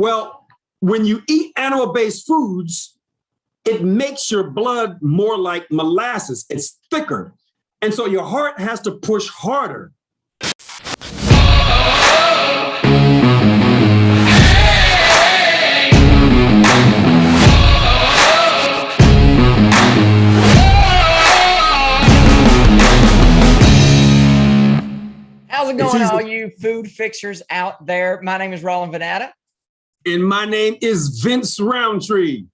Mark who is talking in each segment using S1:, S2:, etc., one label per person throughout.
S1: Well, when you eat animal-based foods, it makes your blood more like molasses. It's thicker. And so your heart has to push harder.
S2: How's it going, all you food fixers out there? My name is Roland Venata.
S1: And my name is Vince Roundtree.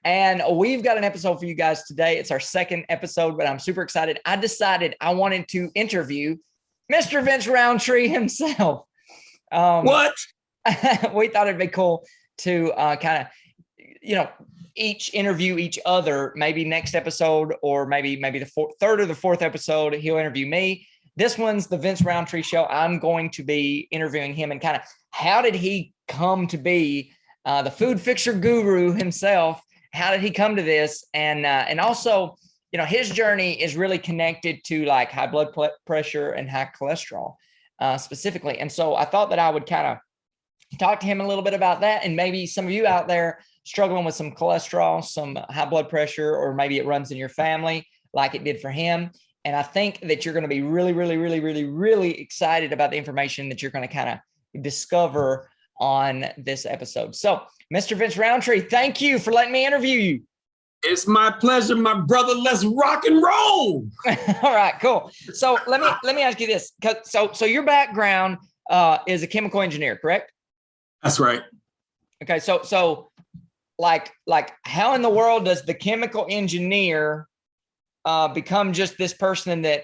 S2: And we've got an episode for you guys today. It's our second episode, but I'm super excited. I decided I wanted to interview Mr. Vince Roundtree himself.
S1: What?
S2: We thought it'd be cool to kind of, each interview each other. Maybe next episode, or maybe the third or the fourth episode, he'll interview me. This one's the Vince Roundtree Show. I'm going to be interviewing him and kind of how did he come to be the food fixer guru himself? How did he come to this? And also, his journey is really connected to like high blood pressure and high cholesterol specifically. And so I thought that I would kind of talk to him a little bit about that. And maybe some of you out there struggling with some cholesterol, some high blood pressure, or maybe it runs in your family like it did for him. And I think that you're going to be really, really, really, really, really excited about the information that you're going to kind of discover on this episode. So, Mr. Vince Roundtree, thank you for letting me interview you.
S1: It's my pleasure, my brother. Let's rock and roll.
S2: All right, cool. So let me ask you this. So your background is a chemical engineer, correct?
S1: That's right.
S2: Okay, so like how in the world does the chemical engineer become just this person that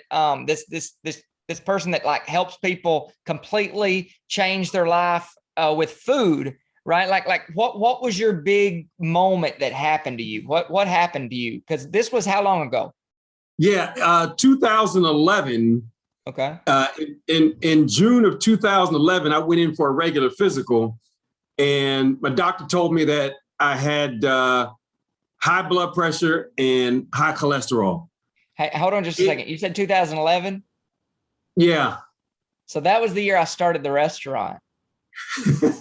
S2: this person that like helps people completely change their life with food, right? Like what was your big moment that happened to you? What happened to you? Because this was how long ago?
S1: Yeah, 2011.
S2: Okay.
S1: In June of 2011, I went in for a regular physical, and my doctor told me that I had high blood pressure and high cholesterol.
S2: Hey, hold on just a second. You said 2011?
S1: Yeah.
S2: So that was the year I started the restaurant. Isn't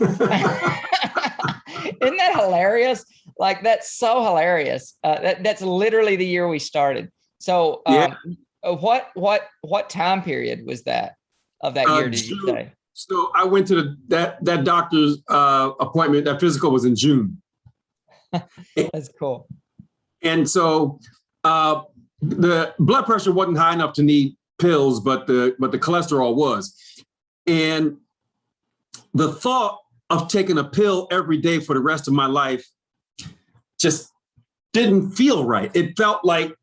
S2: that hilarious? Like, that's so hilarious. That's literally the year we started. So what time period was that of that year, did you say?
S1: So I went to that doctor's appointment. That physical was in June.
S2: That's cool.
S1: And so the blood pressure wasn't high enough to need pills, but the cholesterol was. And the thought of taking a pill every day for the rest of my life just didn't feel right. It felt like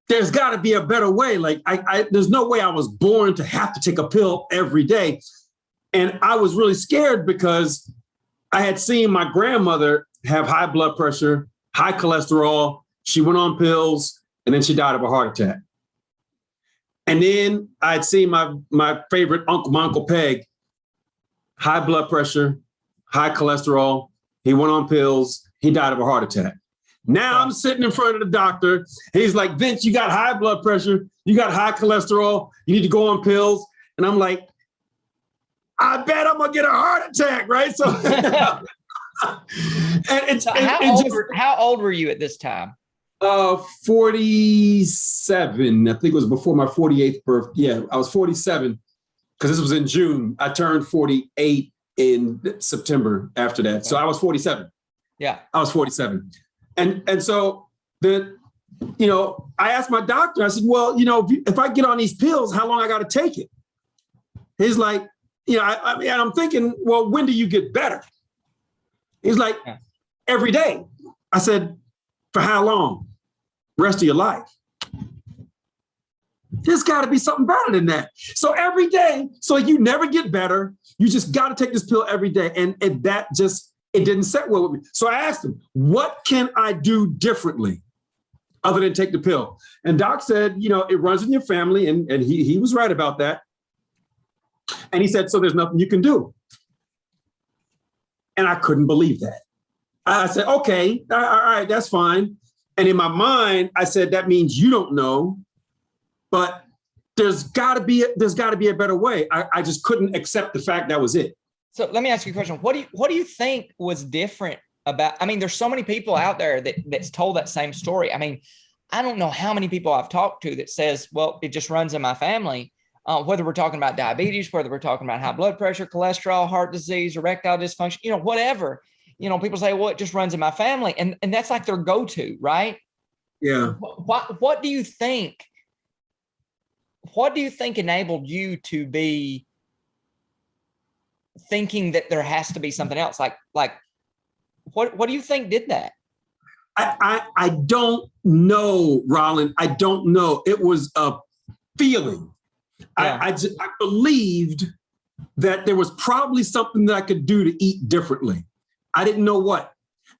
S1: there's got to be a better way. Like there's no way I was born to have to take a pill every day. And I was really scared because I had seen my grandmother have high blood pressure, high cholesterol. She went on pills, and then she died of a heart attack. And then I'd seen my favorite uncle, my Uncle Peg, high blood pressure, high cholesterol. He went on pills. He died of a heart attack. Now I'm sitting in front of the doctor. He's like, Vince, you got high blood pressure. You got high cholesterol. You need to go on pills. And I'm like, I bet I'm going to get a heart attack, right? So,
S2: how old were you at this time?
S1: 47. I think it was before my 48th birthday. Yeah, I was 47 because this was in June. I turned 48 in September after that. So I was 47.
S2: Yeah.
S1: I was 47. And so I asked my doctor, I said, well, if I get on these pills, how long I got to take it? He's like, I'm thinking, well, when do you get better? He's like, every day. I said, for how long? Rest of your life. There's got to be something better than that. So every day, so you never get better. You just got to take this pill every day. And that just, it didn't set well with me. So I asked him, what can I do differently other than take the pill? And Doc said, it runs in your family. And he was right about that. And he said, so there's nothing you can do. And I couldn't believe that. I said, okay, all right, that's fine. And in my mind, I said, that means you don't know, but there's got to be a better way. I just couldn't accept the fact that was it.
S2: So let me ask you a question. What do you think was different about, I mean, there's so many people out there that's told that same story. I mean, I don't know how many people I've talked to that says, well, it just runs in my family. Whether we're talking about diabetes, whether we're talking about high blood pressure, cholesterol, heart disease, erectile dysfunction, whatever, people say, well, it just runs in my family. And that's like their go-to, right?
S1: Yeah.
S2: What do you think? What do you think enabled you to be thinking that there has to be something else? Like what do you think did that?
S1: I don't know, Roland. I don't know. It was a feeling. Yeah. I believed that there was probably something that I could do to eat differently. I didn't know what.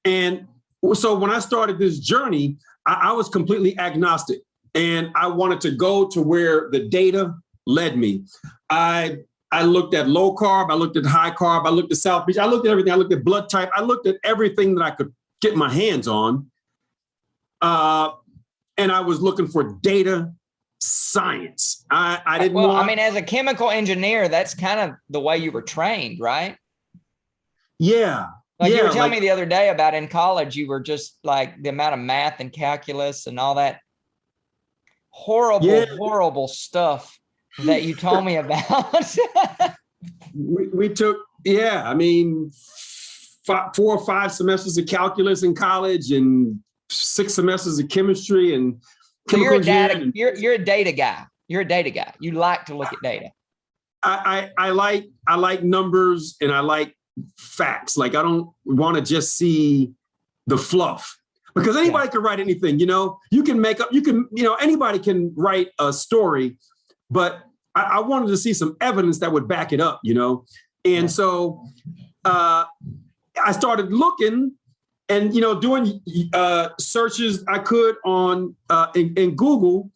S1: And so when I started this journey, I was completely agnostic, and I wanted to go to where the data led me. I looked at low carb, I looked at high carb, I looked at South Beach, I looked at everything. I looked at blood type, I looked at everything that I could get my hands on. And I was looking for data science. I didn't want.
S2: I mean, as a chemical engineer, that's kind of the way you were trained, right?
S1: Yeah.
S2: Like you were telling me the other day about in college, you were just like the amount of math and calculus and all that horrible stuff that you told me about.
S1: we took, I mean, 4 or 5 semesters of calculus in college and 6 semesters of chemistry and chemical engineering.
S2: You're a data guy. You're a data guy. You like to look at data.
S1: I like numbers, and I like facts. Like, I don't want to just see the fluff, because anybody can write anything. You can make up, anybody can write a story, but I wanted to see some evidence that would back it up, And so I started looking and, doing searches I could on in Google.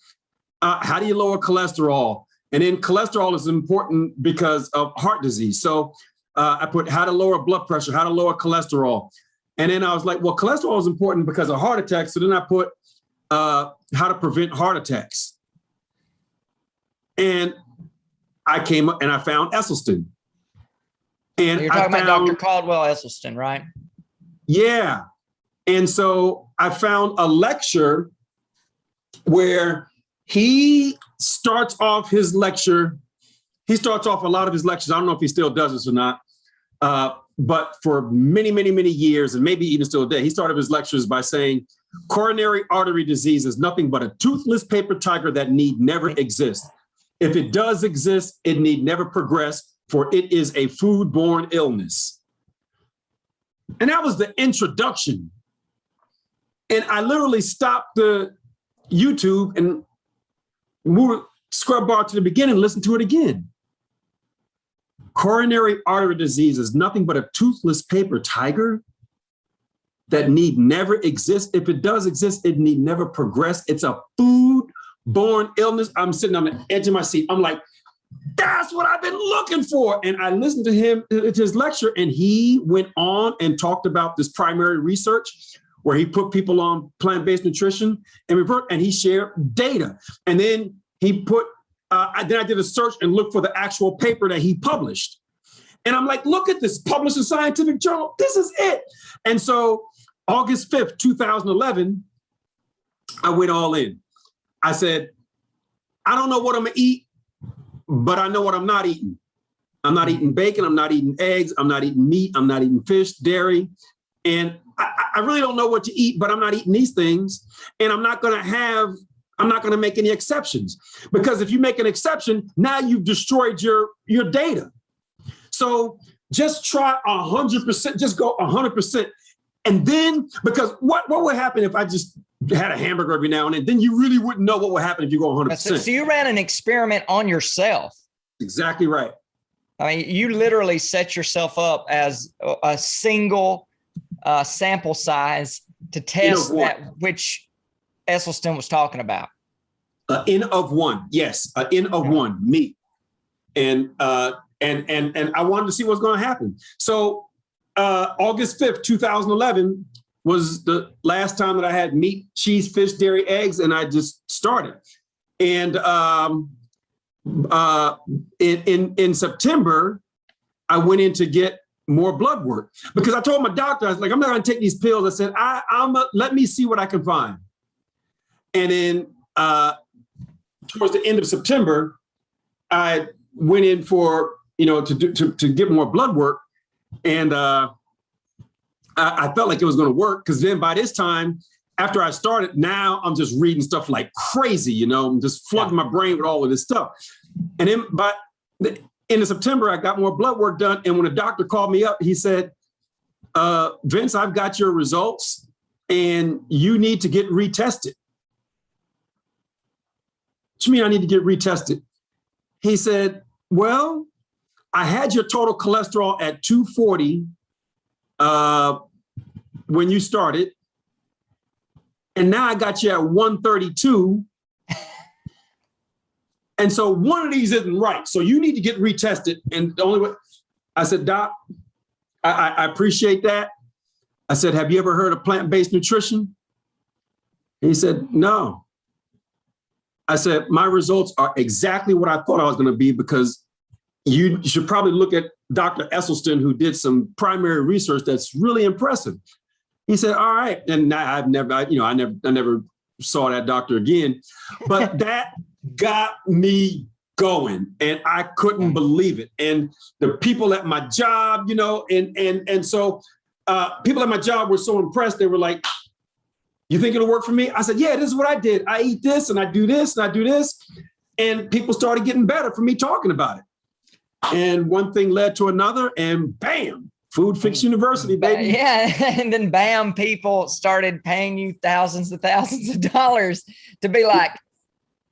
S1: How do you lower cholesterol? And then cholesterol is important because of heart disease. So I put how to lower blood pressure, how to lower cholesterol. And then I was like, well, cholesterol is important because of heart attacks. So then I put how to prevent heart attacks. And I came up and I found Esselstyn. And
S2: you're talking about Dr. Caldwell Esselstyn, right?
S1: Yeah. And so I found a lecture where he starts off his lecture. He starts off a lot of his lectures. I don't know if he still does this or not. But for many, many, many years, and maybe even still today, he started his lectures by saying, coronary artery disease is nothing but a toothless paper tiger that need never exist. If it does exist, it need never progress, for it is a food-borne illness. And that was the introduction. And I literally stopped the YouTube and moved scrub bar to the beginning and listened to it again. Coronary artery disease is nothing but a toothless paper tiger that need never exist. If it does exist, it need never progress. It's a food-borne illness. I'm sitting on the edge of my seat. I'm like, that's what I've been looking for. And I listened to him at his lecture, and he went on and talked about this primary research where he put people on plant-based nutrition and he shared data. And then he put, I did a search and looked for the actual paper that he published. And I'm like, look at this, published in Scientific Journal. This is it. And so August 5th, 2011, I went all in. I said, I don't know what I'm gonna eat, but I know what I'm not eating. I'm not eating bacon. I'm not eating eggs. I'm not eating meat. I'm not eating fish, dairy. And I really don't know what to eat, but I'm not eating these things. And I'm not going to make any exceptions, because if you make an exception, now you've destroyed your data. So just try 100%, just go 100%. And then, because what would happen if I just had a hamburger every now and then you really wouldn't know what would happen if you go 100%.
S2: So you ran an experiment on yourself.
S1: Exactly right.
S2: I mean, you literally set yourself up as a single sample size to test that which Esselstyn was talking about.
S1: N of one, yes, N of one, me, and I wanted to see what's going to happen. So August 5th, 2011 was the last time that I had meat, cheese, fish, dairy, eggs, and I just started. And in September, I went in to get more blood work because I told my doctor, I was like, I'm not going to take these pills. I said, let me see what I can find. And then towards the end of September, I went in for, to get more blood work. And I felt like it was going to work because then by this time, after I started, now I'm just reading stuff like crazy, I'm just flooding my brain with all of this stuff. And then by the end of September, I got more blood work done. And when the doctor called me up, he said, Vince, I've got your results and you need to get retested. What do you mean I need to get retested? He said, well, I had your total cholesterol at 240 when you started. And now I got you at 132. And so one of these isn't right. So you need to get retested. And the only way I said, Doc, I appreciate that. I said, have you ever heard of plant-based nutrition? He said, no. I said, my results are exactly what I thought I was going to be because you should probably look at Dr. Esselstyn, who did some primary research that's really impressive. He said, all right. And I never saw that doctor again, but that got me going and I couldn't believe it. And the people at my job, and so people at my job were so impressed. They were like, you think it'll work for me? I said, yeah, this is what I did. I eat this and I do this and I do this. And people started getting better from me talking about it. And one thing led to another and bam, Food Fix University, baby.
S2: Yeah. And then bam, people started paying you thousands of dollars to be like,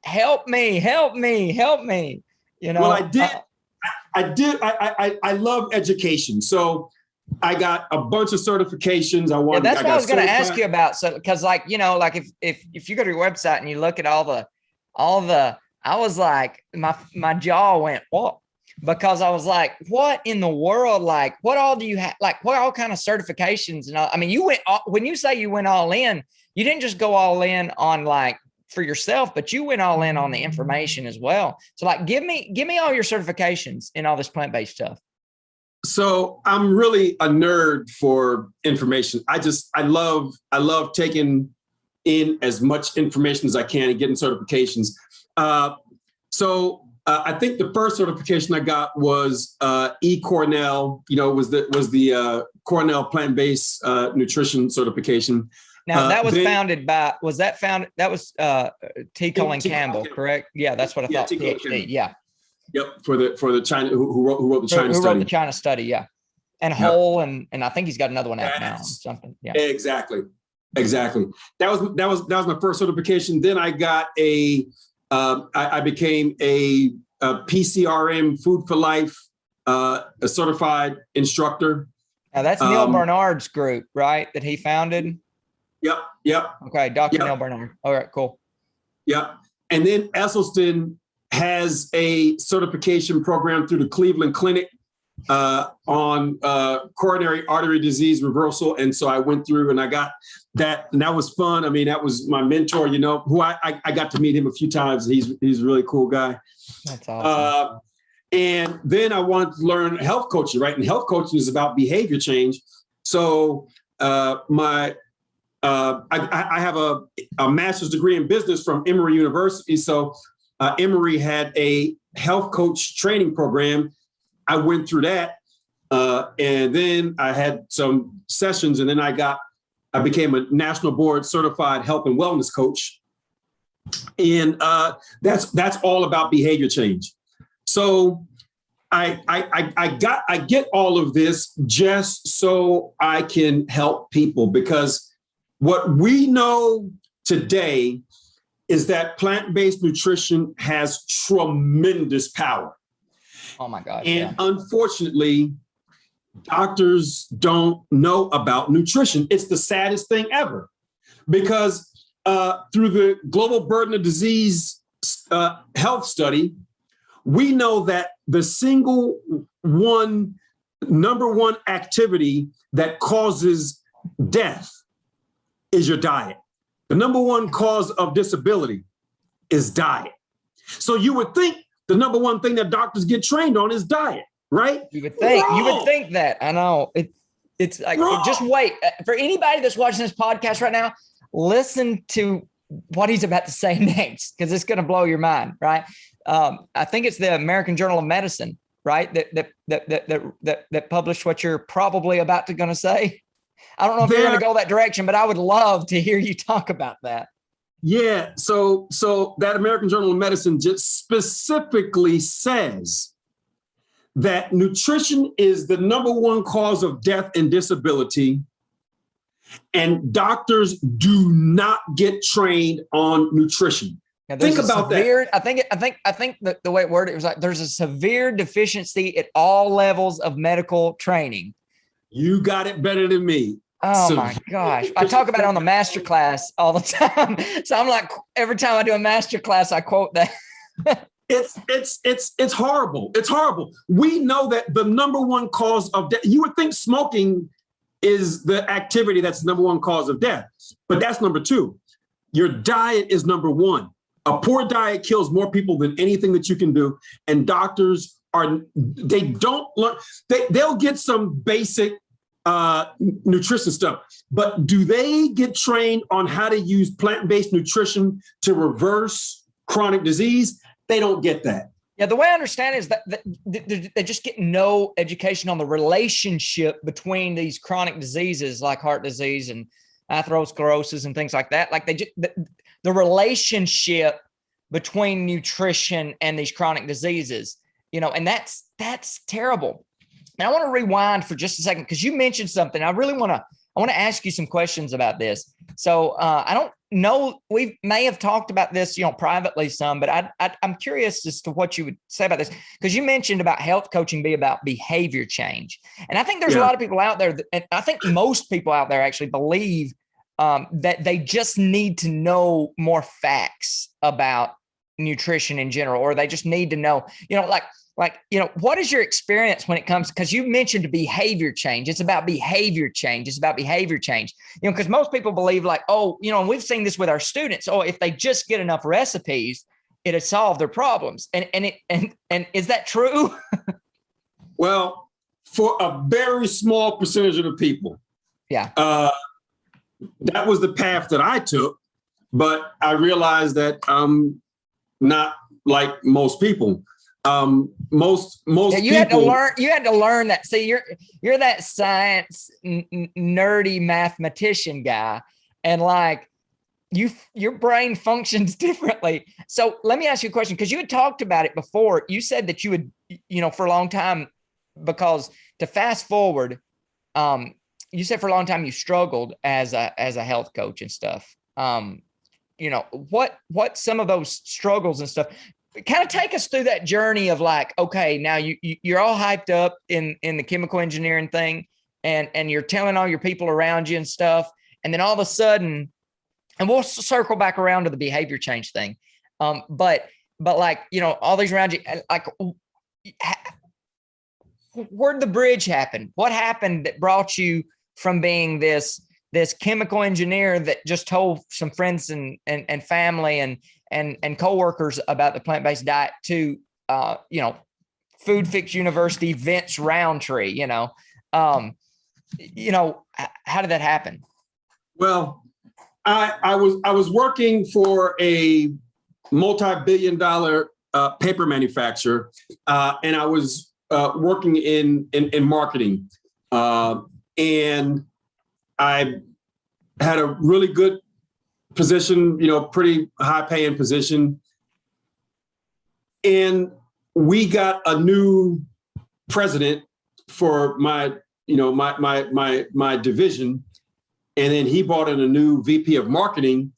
S2: help me.
S1: Well, I did. I love education. So I got a bunch of certifications.
S2: That's what I was going to ask you about. So, because if you go to your website and you look at all the, I was like, my jaw went, what? Because I was like, what in the world? Like, what all do you have? Like, what all kind of certifications? And all, I mean, when you say you went all in, you didn't just go all in on like for yourself, but you went all in on the information as well. So like, give me all your certifications in all this plant-based stuff.
S1: So I'm really a nerd for information. I love taking in as much information as I can and getting certifications. I think the first certification I got was Cornell. Was the Cornell plant-based nutrition certification.
S2: Now that was founded by. Was that founded? That was T. Colin Campbell, correct? Yeah, that's what I thought. PhD, yeah.
S1: Yep, for the China who wrote the China study.
S2: Who wrote the China study? Yeah, and Whole and I think he's got another one out now. Something. Yeah. Exactly.
S1: That was my first certification. Then I got I became a PCRM Food for Life, a certified instructor.
S2: Now that's Neil Barnard's group, right? That he founded.
S1: Yep.
S2: Okay, Dr. Neil Barnard. All right, cool.
S1: Yep. And then Esselstyn has a certification program through the Cleveland Clinic on coronary artery disease reversal. And so I went through and I got that, and that was fun. I mean, that was my mentor, who I got to meet him a few times. He's a really cool guy. That's awesome. And then I wanted to learn health coaching, right? And health coaching is about behavior change. So I have a master's degree in business from Emory University. So Emory had a health coach training program. I went through that. And then I had some sessions, and then I became a national board certified health and wellness coach. And that's all about behavior change. So I get all of this just so I can help people, because what we know today is that plant-based nutrition has tremendous power.
S2: Oh my God.
S1: And unfortunately, doctors don't know about nutrition. It's the saddest thing ever, because through the Global Burden of Disease health study, we know that the number one activity that causes death is your diet. The number one cause of disability is diet. So you would think the number one thing that doctors get trained on is diet. right?
S2: You would think.
S1: Wrong.
S2: You would think that. I know. It's like,
S1: Wrong.
S2: just wait. For anybody that's watching this podcast right now, listen to what he's about to say next, because it's going to blow your mind, right? I think it's the American Journal of Medicine, right? That published what you're probably about to going to say. I don't know if you're going to go that direction, but I would love to hear you talk about that.
S1: Yeah. So that American Journal of Medicine just specifically says that nutrition is the number one cause of death and disability, and doctors do not get trained on nutrition. Think about that.
S2: I think the way it worded, it was like there's a severe deficiency at all levels of medical training.
S1: You got it better than me.
S2: Oh my gosh. I talk about it on the masterclass all the time. So I'm like, every time I do a masterclass, I quote that.
S1: It's horrible. It's horrible. We know that the number one cause of death, you would think smoking is the activity that's the number one cause of death, but that's number two. Your diet is number one. A poor diet kills more people than anything that you can do. And doctors they don't learn, they'll get some basic nutrition stuff, but do they get trained on how to use plant-based nutrition to reverse chronic disease? They don't get that.
S2: Yeah, the way I understand it is that they just get no education on the relationship between these chronic diseases like heart disease and atherosclerosis and things like that. Like the relationship between nutrition and these chronic diseases, and that's terrible. And I want to rewind for just a second, because you mentioned something. I want to ask you some questions about this. So I don't know, we may have talked about this, privately some, but I'm curious as to what you would say about this, because you mentioned about health coaching be about behavior change. And I think there's a lot of people out there, and I think most people out there actually believe that they just need to know more facts about nutrition in general, or they just need to know, what is your experience when it comes, because you mentioned behavior change. It's about behavior change. It's about behavior change, because most people believe like, and we've seen this with our students. Oh, if they just get enough recipes, it'll solve their problems. And is that true?
S1: Well, for a very small percentage of the people. Yeah. That was the path that I took, but I realized that I'm not like most people. Most you
S2: people, had to learn that. See, you're that science nerdy mathematician guy, and like your brain functions differently. So let me ask you a question, because you had talked about it before. You said that you would, for a long time, because to fast forward, you said for a long time you struggled as a health coach and stuff. What some of those struggles and stuff. Kind of take us through that journey of like, okay, now you're all hyped up in the chemical engineering thing, and you're telling all your people around you and stuff. And then all of a sudden, and we'll circle back around to the behavior change thing. But like, all these around you, like, where'd the bridge happen? What happened that brought you from being this chemical engineer that just told some friends and family and coworkers about the plant-based diet to, Food Fix University, Vince Roundtree, how did that happen?
S1: Well, I was working for a multi-billion-dollar paper manufacturer, and I was working in marketing, and I had a really good position, pretty high paying position. And we got a new president for my division. And then he brought in a new VP of marketing,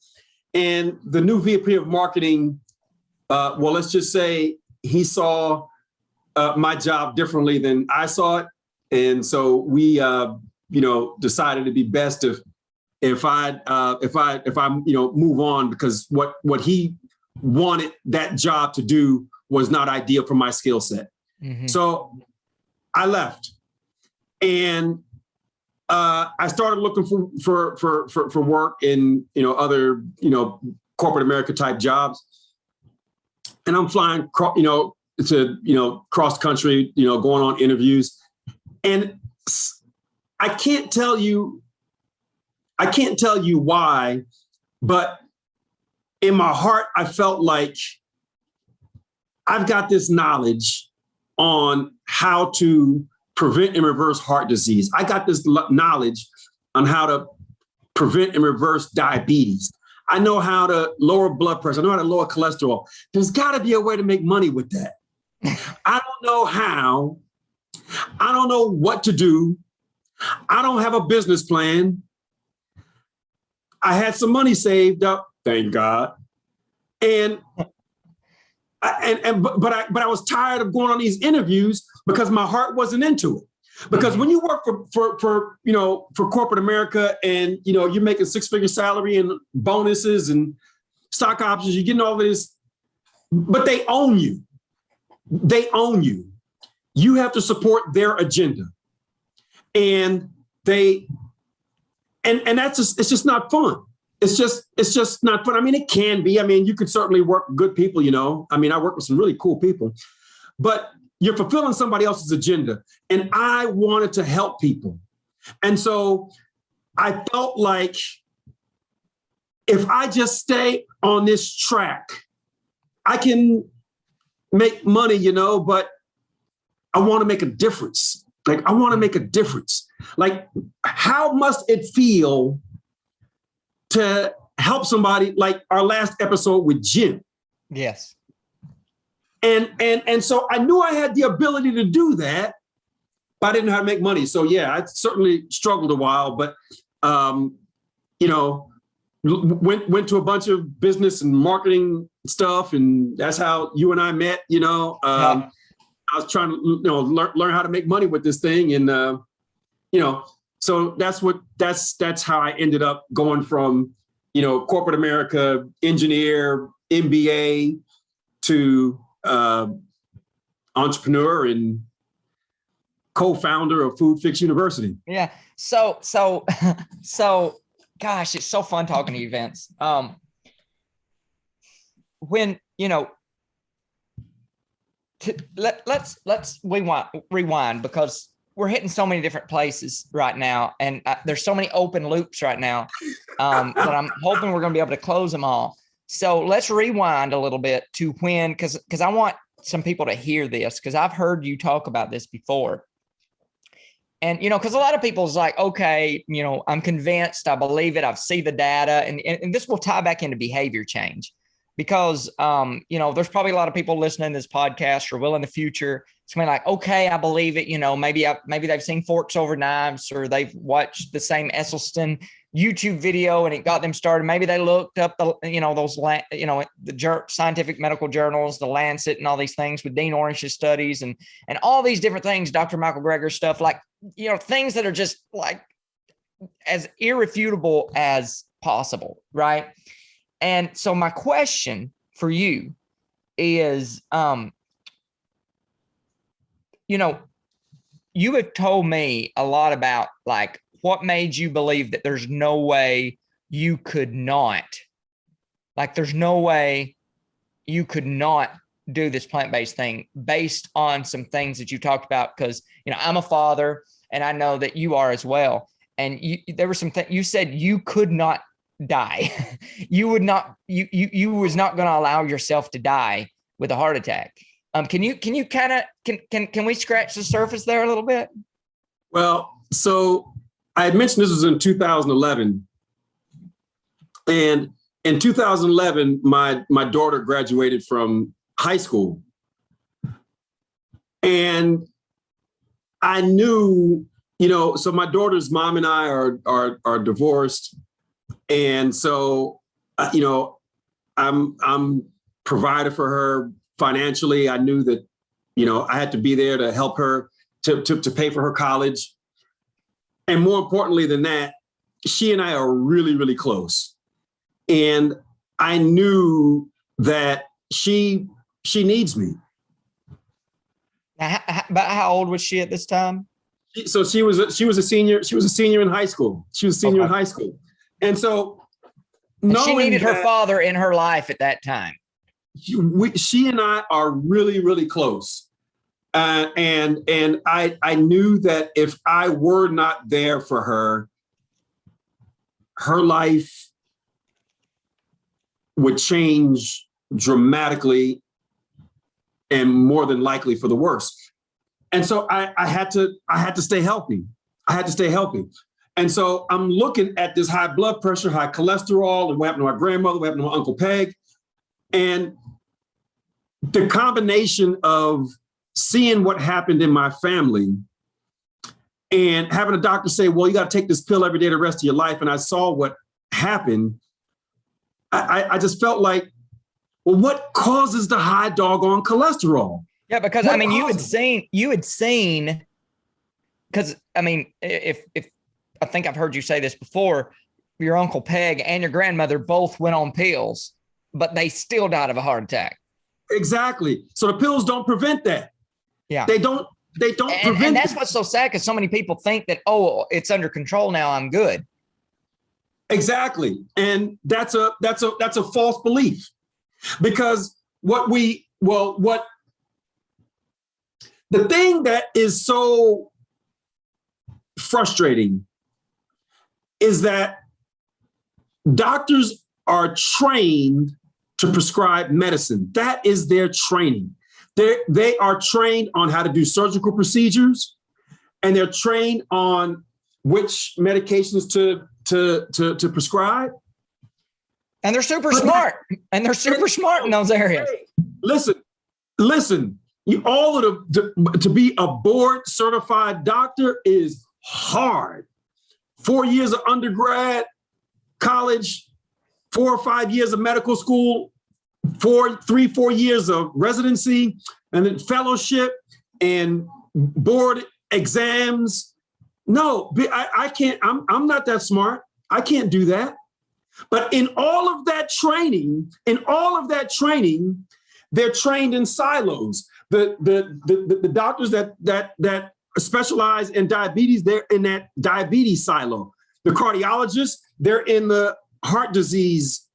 S1: and the new VP of marketing, let's just say he saw my job differently than I saw it. And so we, decided it'd be best if I move on, because what he wanted that job to do was not ideal for my skill set. Mm-hmm. So I left, and I started looking for work in other corporate America type jobs, and I'm flying cross country, going on interviews. And I can't tell you why, but in my heart, I felt like I've got this knowledge on how to prevent and reverse heart disease. I got this knowledge on how to prevent and reverse diabetes. I know how to lower blood pressure. I know how to lower cholesterol. There's got to be a way to make money with that. I don't know how. I don't know what to do. I don't have a business plan. I had some money saved up, thank God. But I was tired of going on these interviews because my heart wasn't into it. Because when you work for corporate America and you're making six-figure salary and bonuses and stock options, you're getting all this, but they own you. They own you. You have to support their agenda, and that's it's just not fun. It's just not fun. I mean, it can be. I mean, you could certainly work with good people. I mean, I work with some really cool people, but you're fulfilling somebody else's agenda, and I wanted to help people, and so I felt like if I just stay on this track, I can make money, but I want to make a difference. Like, I want to make a difference. Like, how must it feel to help somebody, like our last episode with Jim?
S2: Yes.
S1: And so I knew I had the ability to do that, but I didn't know how to make money. So yeah, I certainly struggled a while, but went to a bunch of business and marketing stuff, and that's how you and I met. I was trying to learn how to make money with this thing, and so that's how I ended up going from corporate America, engineer, MBA, to entrepreneur and co-founder of Food Fix University.
S2: Yeah. So gosh, it's so fun talking to you, Vince. Let's rewind, because we're hitting so many different places right now, and there's so many open loops right now that I'm hoping we're going to be able to close them all. So let's rewind a little bit to when, because I want some people to hear this, because I've heard you talk about this before. And, because a lot of people's like, okay, I'm convinced, I believe it, I've seen the data, and this will tie back into behavior change, because, there's probably a lot of people listening to this podcast or will in the future. It's going to be like, okay, I believe it. Maybe they've seen Forks Over Knives, or they've watched the same Esselstyn YouTube video and it got them started. Maybe they looked up the scientific medical journals, the Lancet, and all these things with Dean Ornish's studies and all these different things, Dr. Michael Greger's stuff, like, things that are just like as irrefutable as possible. Right. And so my question for you is, you have told me a lot about like what made you believe that there's no way you could not, there's no way you could not do this plant-based thing based on some things that you talked about. Cause I'm a father and I know that you are as well. And there were some things you said you could not die. You was not going to allow yourself to die with a heart attack. Can you kind of, can we scratch the surface there a little bit?
S1: Well, so I had mentioned this was in 2011, and in 2011, my daughter graduated from high school, and I knew, so my daughter's mom and I are divorced, and so I'm provided for her financially. I knew that I had to be there to help her to pay for her college. And more importantly than that, she and I are really, really close. And I knew that she needs me.
S2: About how old was she at this time?
S1: So she was a senior. She was a senior in high school. In high school. And so
S2: she needed her father in her life at that time.
S1: she and I are really, really close. And I knew that if I were not there for her, her life would change dramatically and more than likely for the worse. And so I had to stay healthy. I had to stay healthy. And so I'm looking at this high blood pressure, high cholesterol, and what happened to my grandmother, what happened to my Uncle Peg. And the combination of seeing what happened in my family and having a doctor say, well, you got to take this pill every day the rest of your life. And I saw what happened. I just felt like, well, what causes the high doggone cholesterol?
S2: Yeah, because I mean, you had seen, because I mean, if I think I've heard you say this before, your Uncle Peg and your grandmother both went on pills, but they still died of a heart attack.
S1: Exactly. So the pills don't prevent that.
S2: Yeah.
S1: They don't prevent.
S2: And that's what's so sad, because so many people think that, oh, it's under control now, I'm good.
S1: Exactly. And that's a false belief, because the thing that is so frustrating is that doctors are trained to prescribe medicine. That is their training. They are trained on how to do surgical procedures, and they're trained on which medications to prescribe.
S2: And they're super smart. And they're super smart in those areas.
S1: Listen. To be a board certified doctor is hard. 4 years of undergrad, college, 4 or 5 years of medical school, 4 years of residency, and then fellowship and board exams. No, I can't. I'm not that smart. I can't do that. But in all of that training, they're trained in silos. The doctors that specialize in diabetes, they're in that diabetes silo. The cardiologists, they're in the heart disease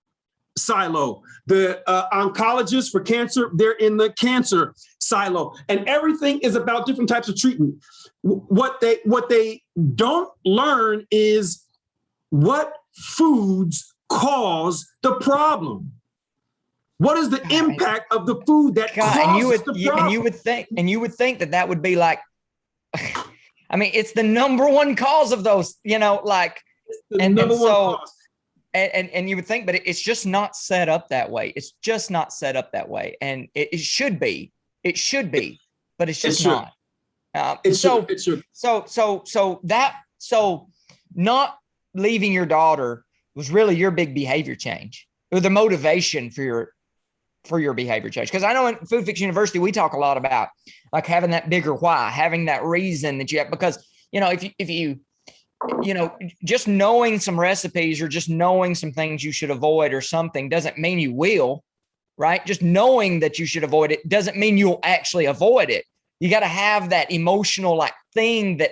S1: silo. The oncologists for cancer, they're in the cancer silo. And everything is about different types of treatment. What they don't learn is what foods cause the problem. What is the impact of the food that causes the problem?
S2: And you would think that would be like, I mean, it's the number one cause of those, like, and so, and you would think, but it's just not set up that way. It's just not set up that way. And it should be, but it's just not. So not leaving your daughter was really your big behavior change, or the motivation for your behavior change. Because I know in Food Fiction University, we talk a lot about like having that bigger why, having that reason that you have, because, if you just knowing some recipes or just knowing some things you should avoid or something doesn't mean you will, right? Just knowing that you should avoid it doesn't mean you'll actually avoid it. You got to have that emotional thing that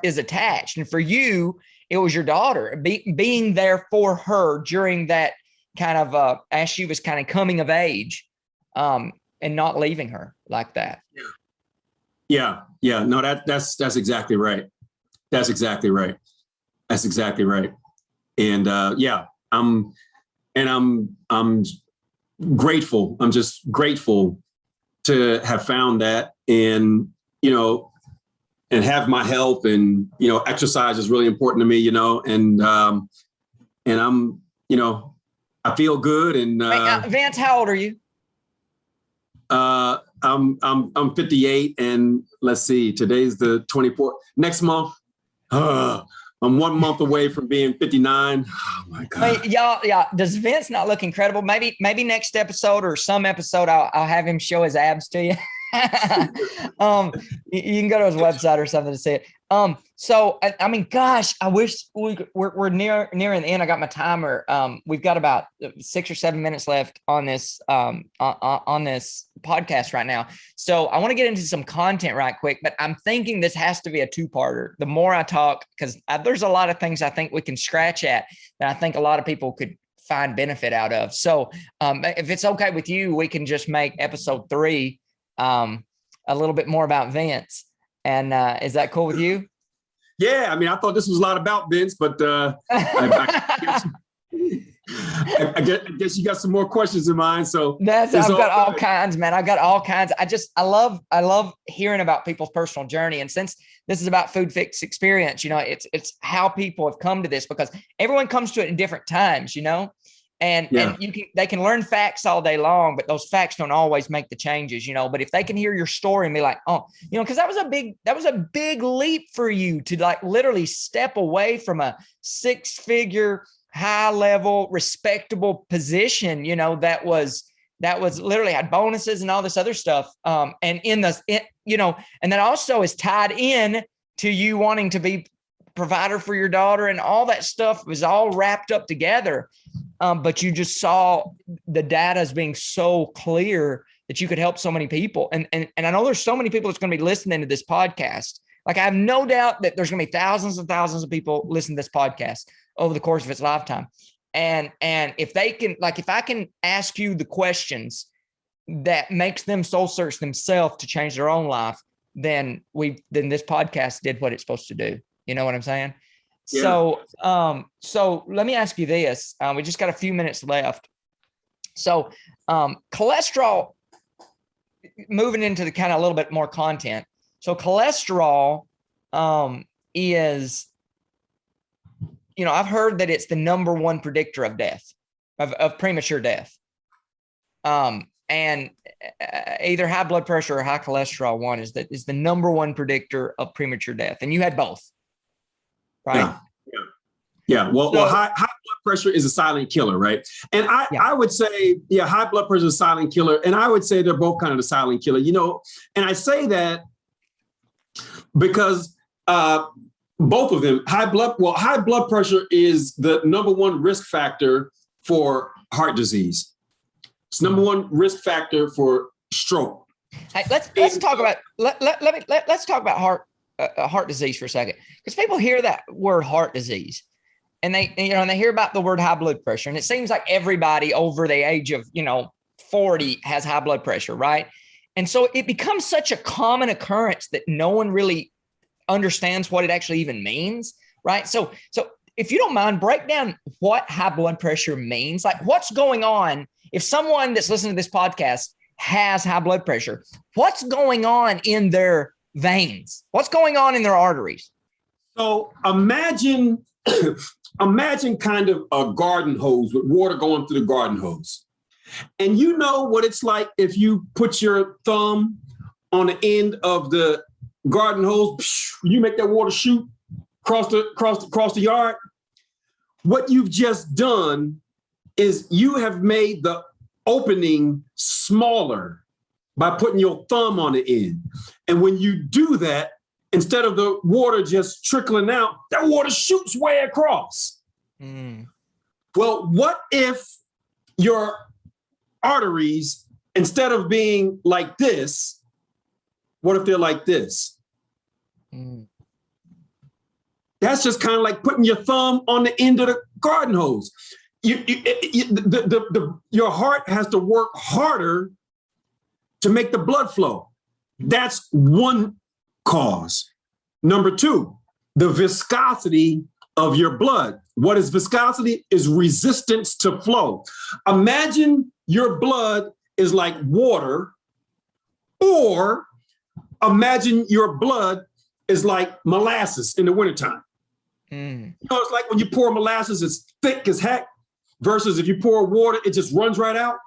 S2: is attached. And for you, it was your daughter being there for her during that kind of as she was kind of coming of age, and not leaving her like that.
S1: Yeah. No, that's exactly right. That's exactly right. And I'm grateful. I'm just grateful to have found that, and and have my health, and exercise is really important to me, and I'm I feel good. And
S2: Vance, how old are you?
S1: I'm 58, and let's see, today's the 24th. Next month, I'm 1 month away from being 59. Oh my God.
S2: Hey, y'all, yeah. Does Vince not look incredible? Maybe next episode or some episode, I'll have him show his abs to you. You can go to his website or something to see it. So I mean, gosh, I wish we're nearing the end. I got my timer. We've got about 6 or 7 minutes left on this on this podcast right now. So I want to get into some content right quick, but I'm thinking this has to be a 2-parter. The more I talk, because there's a lot of things I think we can scratch at that I think a lot of people could find benefit out of. So if it's okay with you, we can just make episode 3 a little bit more about Vince. And is that cool with you?
S1: Yeah, I mean, I thought this was a lot about Vince, but I guess you got some more questions in mind. So
S2: I've got all kinds, man. I've got all kinds. I love hearing about people's personal journey. And since this is about Food Fix Experience, it's how people have come to this, because everyone comes to it in different times, and they can learn facts all day long, but those facts don't always make the changes, but if they can hear your story and be like, oh, because that was a big leap for you to like literally step away from a 6-figure, high level, respectable position, that was literally had bonuses and all this other stuff. And and that also is tied in to you wanting to be provider for your daughter, and all that stuff was all wrapped up together. But you just saw the data as being so clear that you could help so many people. And I know there's so many people that's going to be listening to this podcast. Like, I have no doubt that there's going to be thousands and thousands of people listening to this podcast over the course of its lifetime. And if they can, like, if I can ask you the questions that makes them soul search themselves to change their own life, then this podcast did what it's supposed to do. You know what I'm saying? Yeah. So let me ask you this. We just got a few minutes left. So cholesterol, moving into the kind of a little bit more content. So cholesterol is, I've heard that it's the number one predictor of death, of premature death. And either high blood pressure or high cholesterol is the number one predictor of premature death. And you had both, right?
S1: Yeah. Well, high blood pressure is a silent killer, right? And I would say, high blood pressure is a silent killer. And I would say they're both kind of the silent killer, and I say that because both of them, high blood pressure is the number one risk factor for heart disease. It's number one risk factor for stroke.
S2: Hey, let's talk about heart disease for a second, because people hear that word heart disease and they hear about the word high blood pressure, and it seems like everybody over the age of 40 has high blood pressure, right? And so it becomes such a common occurrence that no one really understands what it actually even means, right? So if you don't mind, break down what high blood pressure means. Like, what's going on if someone that's listening to this podcast has high blood pressure? What's going on in their veins? What's going on in their arteries?
S1: So imagine kind of a garden hose with water going through the garden hose. And you know what it's like if you put your thumb on the end of the garden hose, you make that water shoot across the yard. What you've just done is you have made the opening smaller by putting your thumb on the end. And when you do that, instead of the water just trickling out, that water shoots way across. Well, what if your arteries, instead of being like this, what if they're like this? That's just kind of like putting your thumb on the end of the garden hose. Your heart has to work harder to make the blood flow. That's one cause. Number two, the viscosity of your blood. What is viscosity? Is resistance to flow. Imagine your blood is like water, or imagine your blood is like molasses in the wintertime. It's like when you pour molasses, it's thick as heck, versus if you pour water, it just runs right out.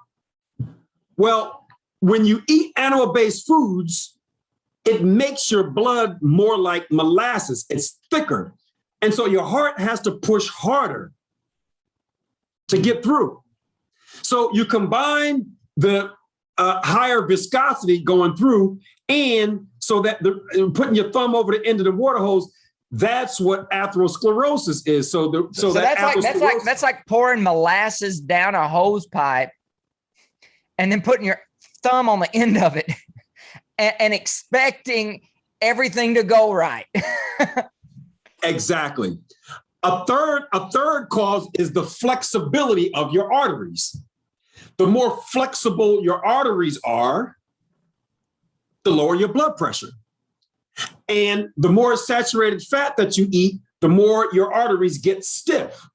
S1: Well, when you eat animal-based foods, it makes your blood more like molasses. It's thicker. And so your heart has to push harder to get through. So you combine the higher viscosity going through, and so that putting your thumb over the end of the water hose, that's what atherosclerosis is. So that's like pouring molasses down a hose pipe and then putting your thumb on the end of it and expecting everything to go right. Exactly. A third cause is the flexibility of your arteries. The more flexible your arteries are, the lower your blood pressure. And the more saturated fat that you eat, the more your arteries get stiff.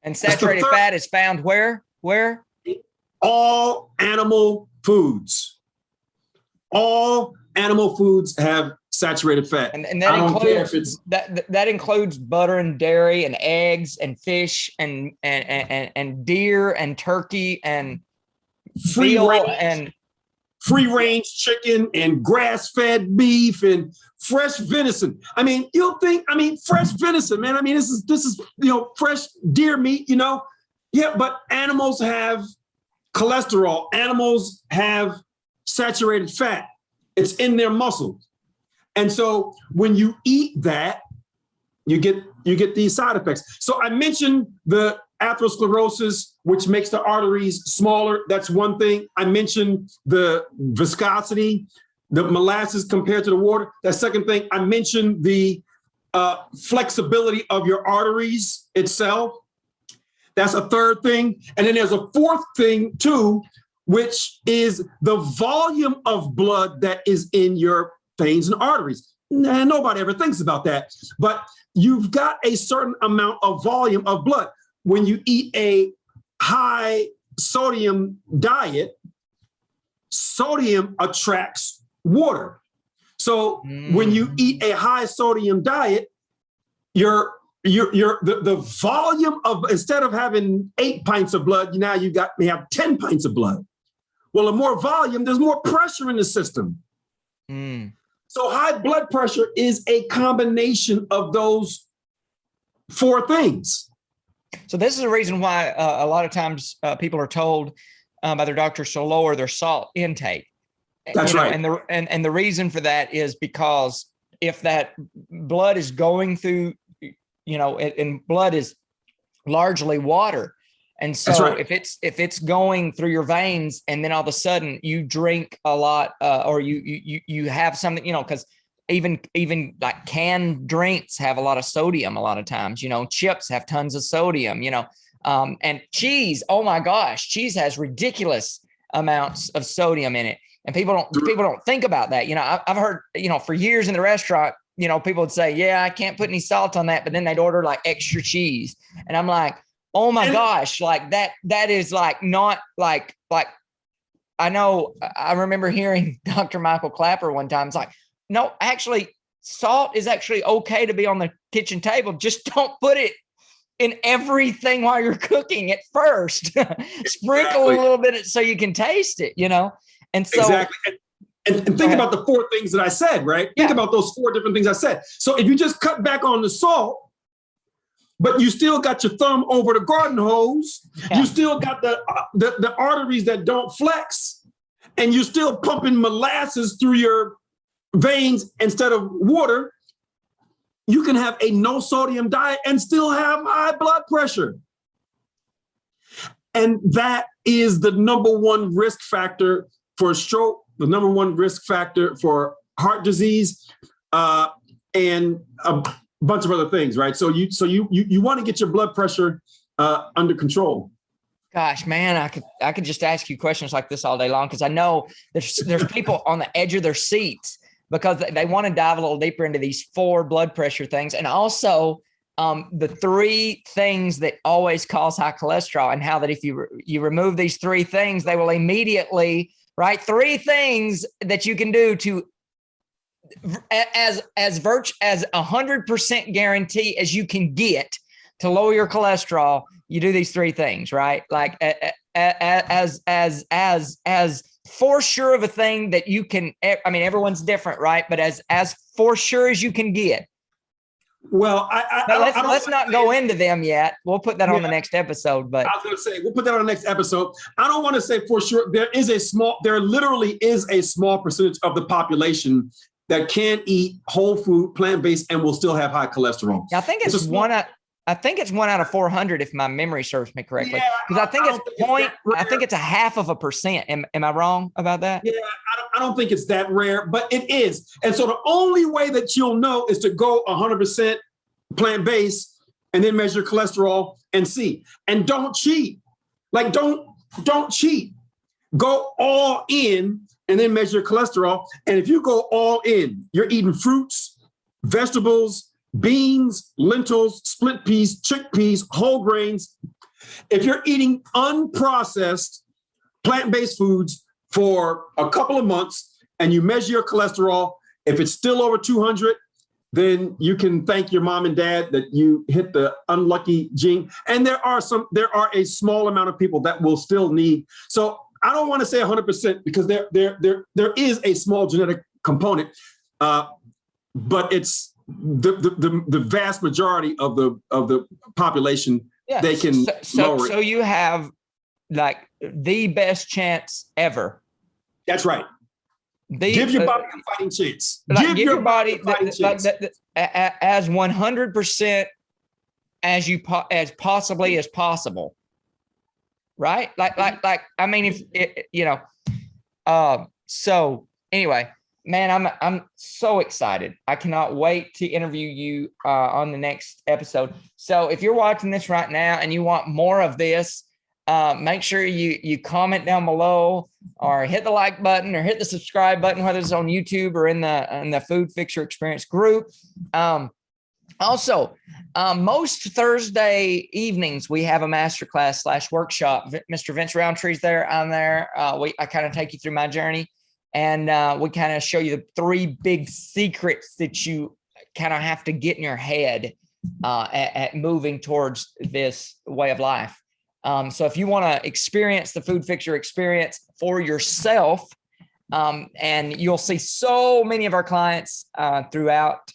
S2: And saturated fat is found where? Where?
S1: All animal foods. All animal foods have saturated fat.
S2: And that includes that includes butter and dairy and eggs and fish and deer and turkey and
S1: free range chicken and grass-fed beef and fresh venison. I mean, fresh venison, man. I mean, this is fresh deer meat, Yeah, but animals have cholesterol. Animals have saturated fat. It's in their muscles. And so when you eat that, you get these side effects. So I mentioned the atherosclerosis, which makes the arteries smaller. That's one thing. I mentioned the viscosity, the molasses compared to the water. That second thing. I mentioned the flexibility of your arteries itself. That's a third thing. And then there's a fourth thing too, which is the volume of blood that is in your veins and arteries. Nah, nobody ever thinks about that. But you've got a certain amount of volume of blood. When you eat a high sodium diet, sodium attracts water. So when you eat a high sodium diet, the volume of, instead of having 8 pints of blood, now may have 10 pints of blood. Well, the more volume, there's more pressure in the system. So high blood pressure is a combination of those four things.
S2: So this is the reason why a lot of times people are told by their doctors to lower their salt intake.
S1: That's right.
S2: And the reason for that is because if that blood is going through, and blood is largely water. And so if it's going through your veins and then all of a sudden you drink a lot or you have something, because even like canned drinks have a lot of sodium a lot of times, chips have tons of sodium, and cheese. Oh my gosh, cheese has ridiculous amounts of sodium in it. And people don't think about that. I've heard, for years in the restaurant, people would say, yeah, I can't put any salt on that. But then they'd order like extra cheese. And I'm like, oh my gosh, like that is like not like I know I remember hearing Dr. Michael Clapper one time. It's like, no, actually, salt is actually okay to be on the kitchen table. Just don't put it in everything while you're cooking at first. Sprinkle a little bit so you can taste it, And so
S1: exactly. And think about the four things that I said, right? Think about those four different things I said. So if you just cut back on the salt, but you still got your thumb over the garden hose, you still got the arteries that don't flex, and you're still pumping molasses through your veins instead of water, you can have a no sodium diet and still have high blood pressure. And that is the number one risk factor for stroke, the number one risk factor for heart disease, and a bunch of other things, right? So you want to get your blood pressure under control.
S2: Gosh, man, I could just ask you questions like this all day long, because I know there's people on the edge of their seats because they want to dive a little deeper into these four blood pressure things, and also the three things that always cause high cholesterol, and how that if you remove these three things, they will immediately, right? Three things that you can do to as 100% guarantee as you can get to lower your cholesterol. You do these three things, right? Like as for sure of a thing that you can, I mean, everyone's different, right? But as for sure as you can get.
S1: Well,
S2: let's not go into them yet. We'll put that on the next episode. But
S1: I was going to say, we'll put that on the next episode. I don't want to say for sure. There literally is a small percentage of the population that can eat whole food, plant-based, and will still have high cholesterol.
S2: I think it's one out of 400, if my memory serves me correctly. Because I think it's a 0.5%. Am I wrong about that?
S1: Yeah, I don't think it's that rare, but it is. And so the only way that you'll know is to go 100% plant-based and then measure cholesterol and see. And don't cheat. Like, don't cheat. Go all in and then measure cholesterol. And if you go all in, you're eating fruits, vegetables, beans, lentils, split peas, chickpeas, whole grains. If you're eating unprocessed plant-based foods for a couple of months and you measure your cholesterol, if it's still over 200, then you can thank your mom and dad that you hit the unlucky gene. And there are a small amount of people that will still need. So I don't want to say 100% because there is a small genetic component, but it's the vast majority of the population.
S2: Yeah.
S1: They can lower it.
S2: So you have like the best chance ever.
S1: That's right. Give your body a fighting chance.
S2: Like give your body as 100% as possibly as possible. Right? Like I mean, if it, you know, so anyway, man, I'm so excited. I cannot wait to interview you on the next episode. So if you're watching this right now and you want more of this, make sure you comment down below or hit the like button or hit the subscribe button, whether it's on YouTube or in the Food Fixer Experience group. Also, most Thursday evenings, we have a masterclass / workshop. Mr. Vince Roundtree's there. I'm there. I kind of take you through my journey, and we kind of show you the 3 big secrets that you kind of have to get in your head at moving towards this way of life. So if you want to experience the Food Fixer experience for yourself, and you'll see so many of our clients throughout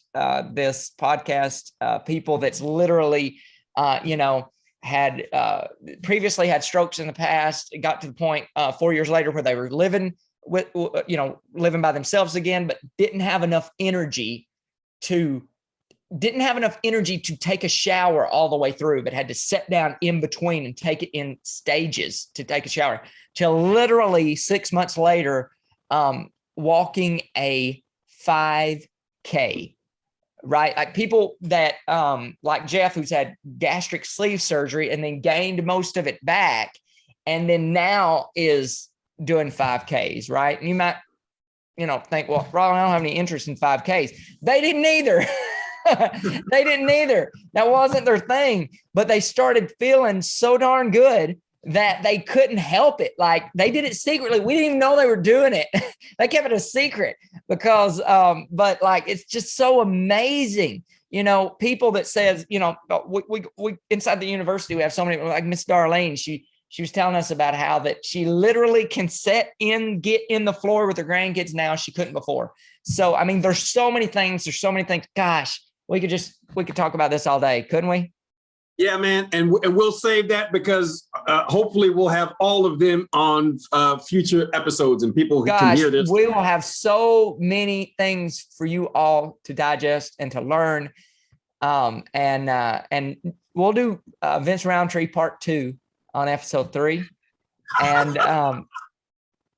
S2: this podcast, people that's literally, had previously had strokes in the past. It got to the point 4 years later where they were living by themselves again, but didn't have enough energy to take a shower all the way through, but had to sit down in between and take it in stages to take a shower, till literally 6 months later, walking a 5K, right? Like people that, like Jeff, who's had gastric sleeve surgery and then gained most of it back, and then now is doing 5Ks, right? And you might, think, well, Rob, I don't have any interest in 5Ks. They didn't either. They didn't either. That wasn't their thing, but they started feeling so darn good that they couldn't help it. Like they did it secretly. We didn't even know they were doing it. They kept it a secret because, but like, it's just so amazing. People that says, we inside the university, we have so many, like Miss Darlene, she was telling us about how that she literally can get in the floor with her grandkids now. She couldn't before. So, I mean, there's so many things. Gosh, we could talk about this all day, couldn't we?
S1: Yeah, man. And we'll save that because hopefully we'll have all of them on future episodes and people can hear this.
S2: We will have so many things for you all to digest and to learn. And we'll do Vince Roundtree part 2 on episode 3. And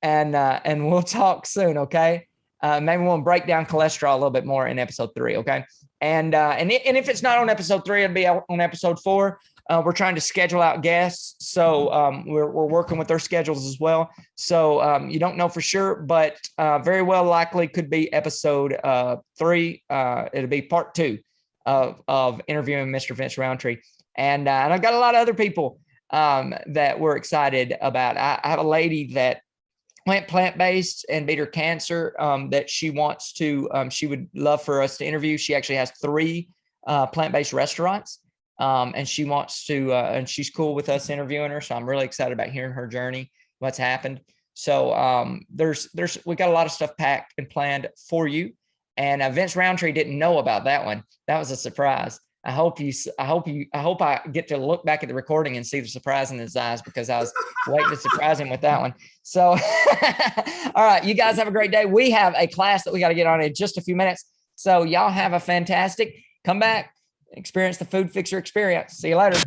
S2: we'll talk soon. Okay. Maybe we'll break down cholesterol a little bit more in episode 3. Okay. And if it's not on episode 3, it'll be on episode 4. We're trying to schedule out guests. So we're working with their schedules as well. So you don't know for sure, but very well likely could be episode 3. It'll be part 2 of interviewing Mr. Vince Roundtree. And I've got a lot of other people that we're excited about. I have a lady that went plant-based and beat her cancer that she wants to, she would love for us to interview. She actually has 3 plant-based restaurants and she wants to, and she's cool with us interviewing her. So I'm really excited about hearing her journey, what's happened. So we got a lot of stuff packed and planned for you. And Vince Roundtree didn't know about that one. That was a surprise. I hope I get to look back at the recording and see the surprise in his eyes because I was waiting to surprise him with that one. So, all right, you guys have a great day. We have a class that we got to get on in just a few minutes. So y'all have a fantastic, come back, experience the Food Fixer experience. See you later.